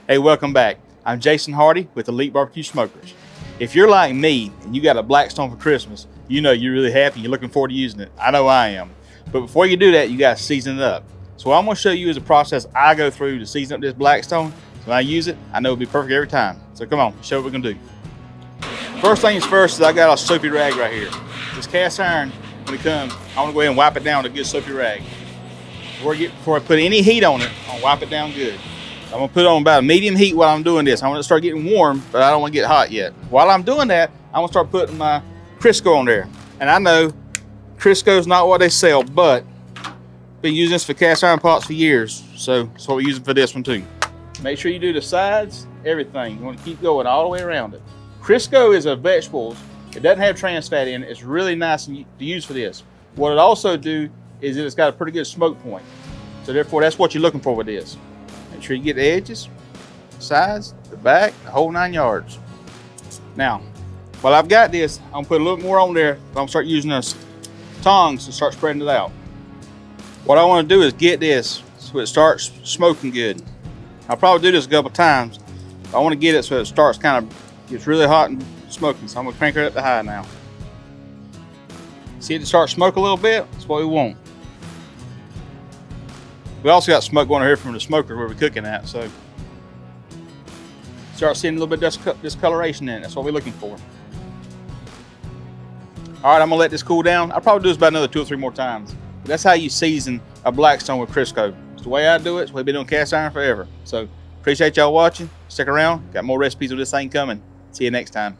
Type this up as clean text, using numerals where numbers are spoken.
Hey, welcome back. I'm Jason Hardy with Elite Barbecue Smokers. If you're like me and you got a Blackstone for Christmas, you know you're really happy, you're looking forward to using it. I know I am. But before you do that, you gotta season it up. So what I'm gonna show you is a process I go through to season up this Blackstone. So when I use it, I know it'll be perfect every time. So come on, show what we're gonna do. First things first is I got a soapy rag right here. This cast iron, when it comes, I wanna go ahead and wipe it down with a good soapy rag. Before I put any heat on it, I'm gonna wipe it down good. I'm gonna put it on about a medium heat while I'm doing this. I want it to start getting warm, but I don't want to get hot yet. While I'm doing that, I'm gonna start putting my Crisco on there. And I know Crisco's not what they sell, but been using this for cast iron pots for years, so that's what we're using for this one too. Make sure you do the sides, everything. You want to keep going all the way around it. Crisco is a vegetable. It doesn't have trans fat in it. It's really nice to use for this. What it also do is that it's got a pretty good smoke point. So therefore, that's what you're looking for with this. Make sure you get the edges, sides, the back, the whole 9 yards. Now, while I've got this, I'm gonna put a little more on there. I'm gonna start using those tongs to start spreading it out. What I wanna do is get this so it starts smoking good. I'll probably do this a couple times. I wanna get it so it starts gets really hot and smoking. So I'm gonna crank it up to high now. See it start smoking a little bit? That's what we want. We also got smoke going here from the smoker where we're cooking at, so start seeing a little bit of discoloration in it. That's what we're looking for. All right, I'm gonna let this cool down. I'll probably do this about another 2 or 3 more times. But that's how you season a Blackstone with Crisco. It's the way I do it. It's the way I've been doing cast iron forever. So appreciate y'all watching. Stick around. Got more recipes of this thing coming. See you next time.